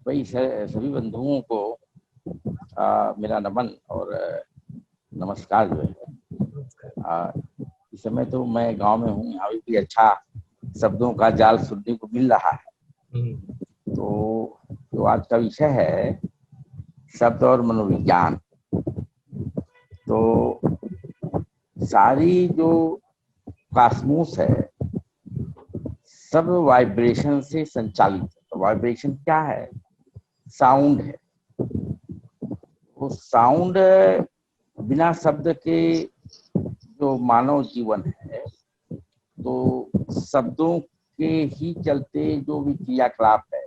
भाई सभी बंधुओं को मेरा नमन और नमस्कार जो है। इस समय तो मैं गांव में हूँ, यहाँ भी अच्छा शब्दों का जाल सुनने को मिल रहा है। तो जो आज का विषय है शब्द और मनोविज्ञान, तो सारी जो कॉस्मोस है सब वाइब्रेशन से संचालित है। तो वाइब्रेशन क्या है? साउंड है। वो साउंड बिना शब्द के जो मानव जीवन है, तो शब्दों के ही चलते जो भी क्रियाकलाप है,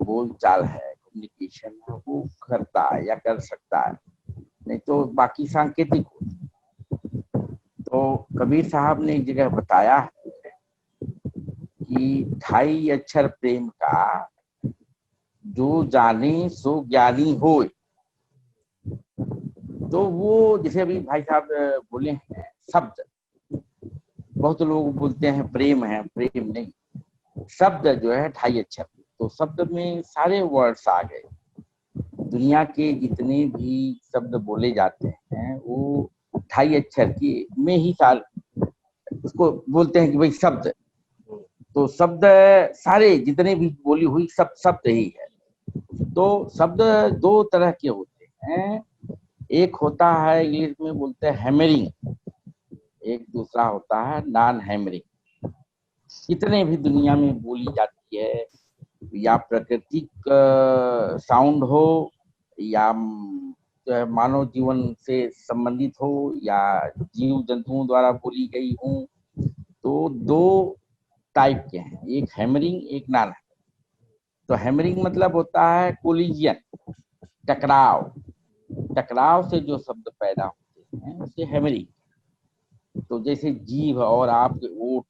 बोल चाल है, कम्युनिकेशन है, वो करता है या कर सकता है, नहीं तो बाकी सांकेतिक हो। तो कबीर साहब ने एक जगह बताया है कि 2.5 अक्षर प्रेम का जो जाने सो ज्ञानी होए। तो वो जैसे अभी भाई साहब बोले हैं शब्द, बहुत लोग बोलते हैं प्रेम है, प्रेम नहीं। शब्द जो है 2.5 अक्षर, तो शब्द में सारे वर्ड्स आ गए। दुनिया के जितने भी शब्द बोले जाते हैं वो 2.5 अक्षर की में ही उसको बोलते हैं कि भाई शब्द। तो शब्द सारे जितने भी बोली हुई सब शब्द ही है। तो शब्द दो तरह के होते हैं, एक होता है इंग्लिश में बोलते हैं हैमरिंग, एक दूसरा होता है नॉन हैमरिंग। जितने भी दुनिया में बोली जाती है, या प्राकृतिक साउंड हो, या जो है मानव जीवन से संबंधित हो, या जीव जंतुओं द्वारा बोली गई हो, तो दो टाइप के हैं, एक हैमरिंग एक नॉन हैमरिंग। तो हैमरिंग मतलब होता है कोलिजन, टकराव। टकराव से जो शब्द पैदा होते हैं उसे हैमरिंग। तो जैसे जीभ और आपके ओठ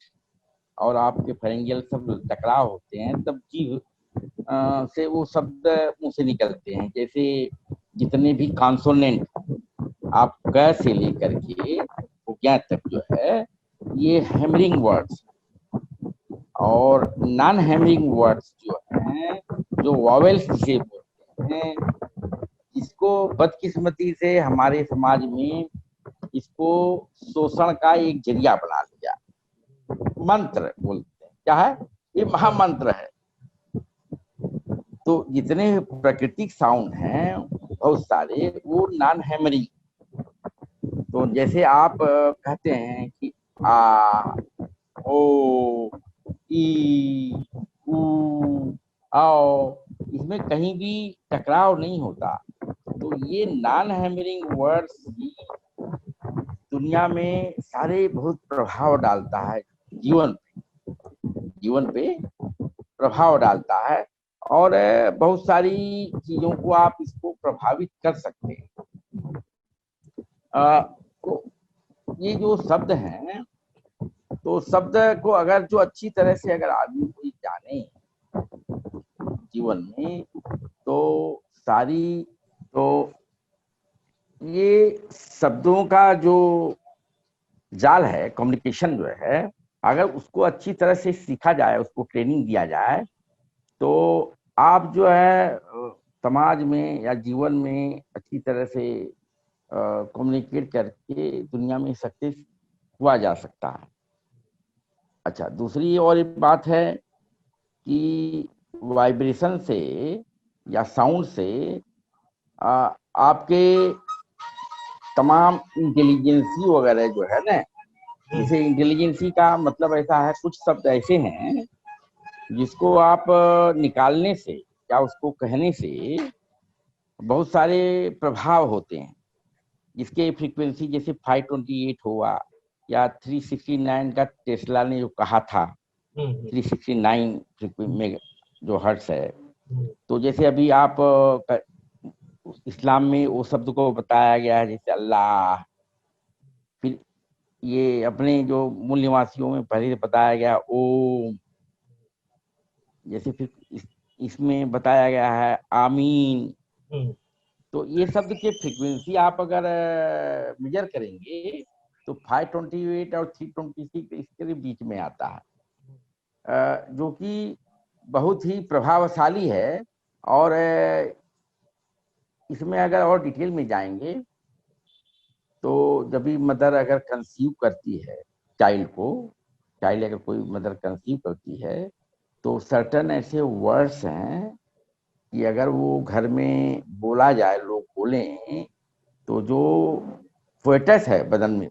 और आपके फेरिंजियल सब टकराव होते हैं, तब जीभ से वो शब्द मुंह से निकलते हैं। जैसे जितने भी कॉन्सोनेंट आप क से लेकर के ज्ञ तक जो है, ये हैमरिंग वर्ड्स। और नॉन हैमरिंग वर्ड्स जो हैं, जो वॉवेल्स से बोलते हैं, इसको बदकिस्मती से हमारे समाज में इसको शोषण का एक जरिया बना लिया। मंत्र बोलते हैं, क्या है ये? महामंत्र है। तो जितने प्राकृतिक साउंड हैं बहुत सारे, वो नॉन हैमरिंग। तो जैसे आप कहते हैं कि आ, ओ, ई, ऊ, आओ, इसमें कहीं भी टकराव नहीं होता। तो ये नॉन हैमरिंग वर्ड्स ही दुनिया में सारे बहुत प्रभाव डालता है, जीवन पे प्रभाव डालता है। और बहुत सारी चीजों को आप इसको प्रभावित कर सकते हैं। तो ये जो शब्द हैं, तो शब्द को अगर जो अच्छी तरह से अगर आदमी कोई जाने जीवन में, तो सारी, तो ये शब्दों का जो जाल है, कम्युनिकेशन जो है, अगर उसको अच्छी तरह से सीखा जाए, उसको ट्रेनिंग दिया जाए, तो आप जो है समाज में या जीवन में अच्छी तरह से कम्युनिकेट करके दुनिया में सक्सेस हुआ जा सकता है। अच्छा, दूसरी और एक बात है कि वाइब्रेशन से या साउंड से आपके तमाम इंटेलिजेंसी वगैरह जो है ना, जैसे इंटेलिजेंसी का मतलब ऐसा है, कुछ शब्द ऐसे हैं जिसको आप निकालने से या उसको कहने से बहुत सारे प्रभाव होते हैं, जिसके फ्रीक्वेंसी जैसे 528 हुआ, या 369 का टेस्ला ने जो कहा था, 369 में जो हर्ट्स है। तो जैसे अभी आप इस्लाम में वो शब्द को बताया गया है, जैसे अल्लाह। फिर ये अपने जो मूल निवासियों में पहले से बताया गया ओम। जैसे फिर इसमें बताया गया है आमीन। तो ये शब्द के फ्रीक्वेंसी आप अगर मेजर करेंगे, तो 528 और 326 इसके बीच में आता है, जो कि बहुत ही प्रभावशाली है। और इसमें अगर और डिटेल में जाएंगे तो जब भी मदर अगर कंसीव करती है चाइल्ड को, चाइल्ड अगर कोई मदर कंसीव करती है तो सर्टन ऐसे वर्ड्स हैं कि अगर वो घर में बोला जाए, लोग बोलें, तो जो फेटस है बदन में,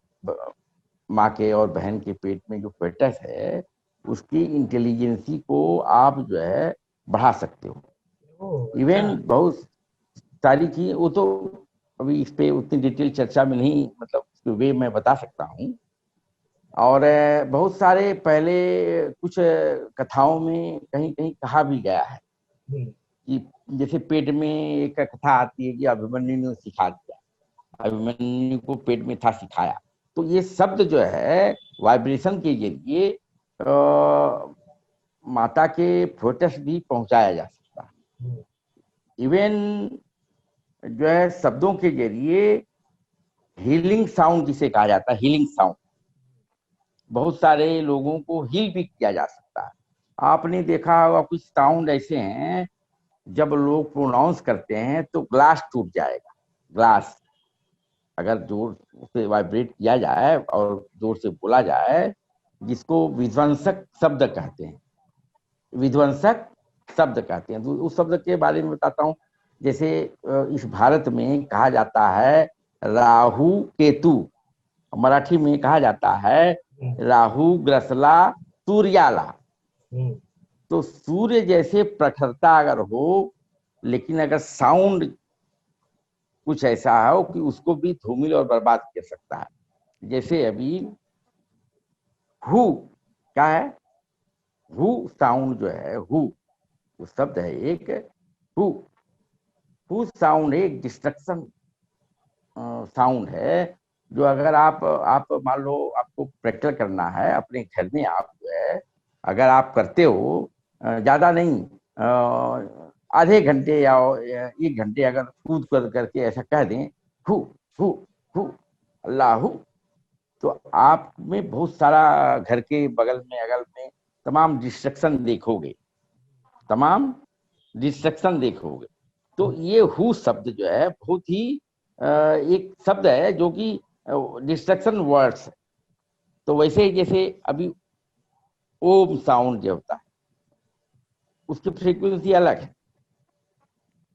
माँ के और बहन के पेट में जो फेटस है, उसकी इंटेलिजेंसी को आप जो है बढ़ा सकते हो। इवन बहुत सारी चीज, वो तो अभी इस पे उतनी डिटेल चर्चा में नहीं, मतलब वे मैं बता सकता हूँ। और बहुत सारे पहले कुछ कथाओं में कहीं कहीं कहा भी गया है कि जैसे पेट में एक कथा आती है कि अभिमन्यु ने सिखा दिया, अभिमन्यु को पेट में था सिखाया। तो ये शब्द जो है वाइब्रेशन के जरिए माता के फोटस भी पहुंचाया जा सकता है। इवन जो है शब्दों के जरिए हीलिंग साउंड जिसे कहा जाता है, हीलिंग साउंड, बहुत सारे लोगों को हील भी किया जा सकता है। आपने देखा होगा कुछ साउंड ऐसे हैं जब लोग प्रोनाउंस करते हैं तो ग्लास टूट जाएगा। ग्लास अगर जोर से वाइब्रेट किया जाए और जोर से बोला जाए, जिसको विध्वंसक शब्द कहते हैं, विध्वंसक शब्द कहते हैं। तो उस शब्द के बारे में बताता हूँ। जैसे इस भारत में कहा जाता है राहु केतु, मराठी में कहा जाता है राहु ग्रसला सूर्याला। तो सूर्य जैसे प्रखरता अगर हो, लेकिन अगर साउंड कुछ ऐसा हो कि उसको भी धूमिल और बर्बाद कर सकता है। जैसे अभी हु क्या है, हु साउंड जो है, हु जो शब्द है एक, हु हु साउंड एक डिस्ट्रक्शन साउंड है। जो अगर आप मान लो आपको प्रैक्टिकल करना है अपने घर में, आप जो है अगर आप करते हो, ज्यादा नहीं, आधे घंटे या 1 घंटे अगर कूद कर करके ऐसा कह दें हु हु हु अल्लाह, तो आप में बहुत सारा घर के बगल में अगल में तमाम डिस्ट्रक्शन देखोगे, तमाम डिस्ट्रक्शन देखोगे। तो ये हु शब्द जो है बहुत ही एक शब्द है जो कि डिस्ट्रक्शन वर्ड्स। तो वैसे जैसे अभी ओम साउंड जो होता है, उसकी फ्रीक्वेंसी अलग है,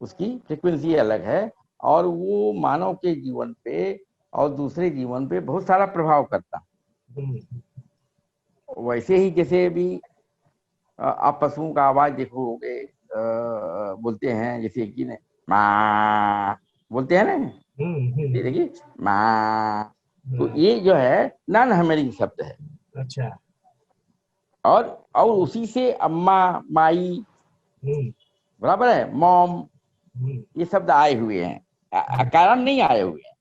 उसकी फ्रीक्वेंसी अलग है, और वो मानव के जीवन पे और दूसरे जीवन पे बहुत सारा प्रभाव करता है। वैसे ही जैसे अभी आप पशुओं का आवाज देखोगे, बोलते हैं जैसे कि ने माँ बोलते हैं ना, देखिए माँ, तो ये जो है नॉन हैमरिंग शब्द है। अच्छा। और उसी से अम्मा, माई, बराबर है, मॉम, ये शब्द आए हुए हैं, कारण नहीं आए हुए हैं।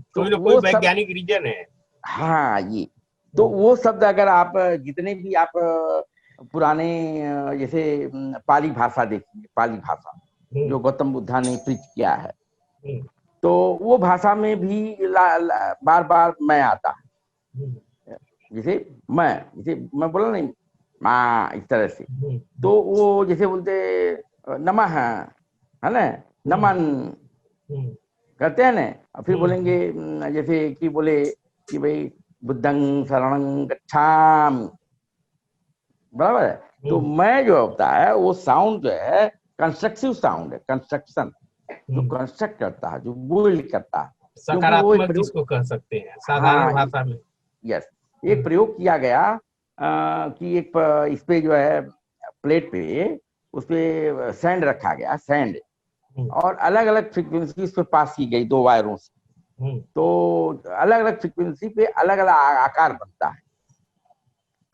तो कोई ना कोई वो सब, वैज्ञानिक रीजन है। हाँ ये, तो वो शब्द अगर आप जितने भी आप पुराने जैसे पाली भाषा देखिए, पाली भाषा जो गौतम बुद्धा ने प्रीच किया है, तो वो भाषा में भी बार बार मैं आता है। जैसे मैं बोला नहीं माँ, इस तरह से। तो वो जैसे बोलते नमः है ना, नमन करते हैं ना, और फिर बोलेंगे जैसे कि बोले कि भाई बुद्धं शरणं गच्छामि, बराबर है। तो मैं जो होता है वो साउंड जो है कंस्ट्रक्टिव साउंड है, कंस्ट्रक्शन, जो कंस्ट्रक्ट करता है, जो बिल्ड करता है, क्योंकि वो एक सकारात्मक प्रयोग, जिसको कह सकते हैं साधारण हाँ भाषा में। यस, एक प्रयोग किया गया कि एक इस पे जो है प्लेट पे, उस पे सैंड रखा गया, सैंड, और अलग अलग फ्रीक्वेंसी उस पे पास की गई 2 वायरों से। तो अलग अलग फ्रीक्वेंसी पे अलग अलग आकार बनता है।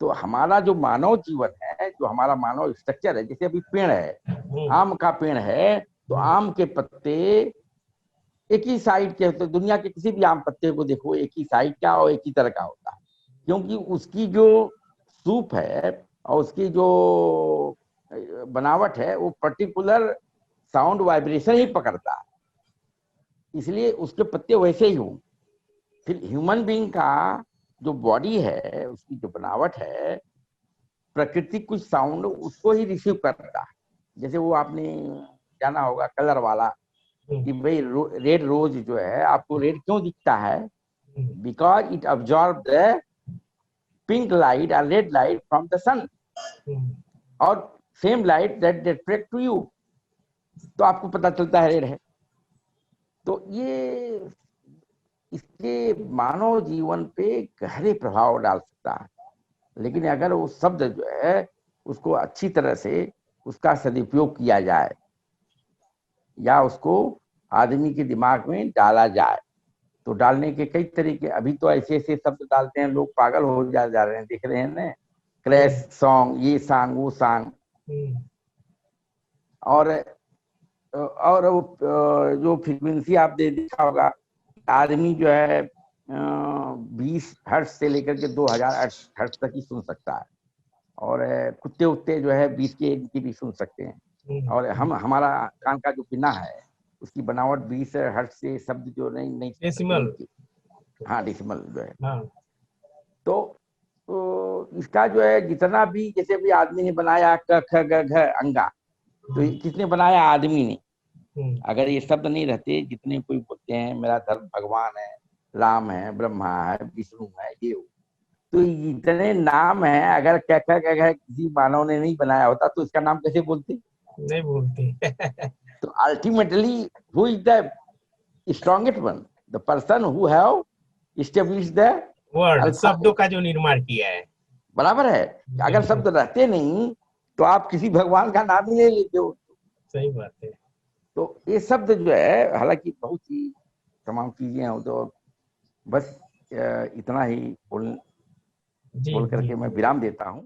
तो हमारा जो मानव जीवन है, जो हमारा मानव स्ट्रक्चर है, जैसे अभी पेड़ है, आम का पेड़ है, तो आम के पत्ते एक ही साइड के होते, दुनिया के किसी भी आम पत्ते को देखो एक ही साइड का और एक ही तरह का होता है, क्योंकि उसकी जो सूप है और उसकी जो बनावट है वो पर्टिकुलर साउंड वाइब्रेशन ही पकड़ता है, इसलिए उसके पत्ते वैसे ही हों। फिर ह्यूमन बीइंग का जो बॉडी है, उसकी जो बनावट है, प्रकृति कुछ साउंड उसको ही रिसीव करता है। जैसे वो आपने जाना होगा कलर वाला, कि भाई रेड रोज जो है आपको रेड क्यों दिखता है, because it absorb the pink light और red light from the sun, और same light that reflect to you, तो आपको पता चलता है रेड है। तो ये इसके मानव जीवन पे गहरे प्रभाव डाल सकता है, लेकिन अगर वो शब्द जो है उसको अच्छी तरह से उसका सदुपयोग किया जाए या उसको आदमी के दिमाग में डाला जाए, तो डालने के कई तरीके, अभी तो ऐसे ऐसे शब्द डालते हैं लोग पागल हो जा रहे हैं, देख रहे हैं ना, क्रैश सॉन्ग, ये सॉन्ग वो सॉन्ग, और जो फ्रीक्वेंसी आपने देखा होगा, आदमी जो है 20 हर्ट्ज से लेकर के 2000 हर्ट्ज तक ही सुन सकता है, और कुत्ते उत्ते जो है 20 के की भी सुन सकते हैं, और हमारा कान का जो पिन्ना है उसकी बनावट 20 हर्ट्ज से शब्द जो नहीं डेसिमल, हाँ डेसिमल जो है। हाँ। तो इसका जो है जितना भी, जैसे भी आदमी ने बनाया क ख ग घ अंगा, तो किसने बनाया? आदमी ने। अगर ये शब्द नहीं रहते, जितने कोई बोलते हैं मेरा धर्म भगवान है, राम है, ब्रह्मा है, विष्णु है, ये, तो इतने नाम है, अगर क ख ग घ किसी मानव ने नहीं बनाया होता तो इसका नाम कैसे बोलते? नहीं बोलते। तो ultimately who is the strongest one? The person who have established the word, शब्दों का जो निर्माण किया है। बराबर है। अगर शब्द रहते नहीं तो आप किसी भगवान का नाम ही नहीं लेते हो। सही बात है। तो ये शब्द जो है, हालांकि बहुत ही तमाम चीजें हैं, तो बस इतना ही बोल करके मैं विराम देता हूँ।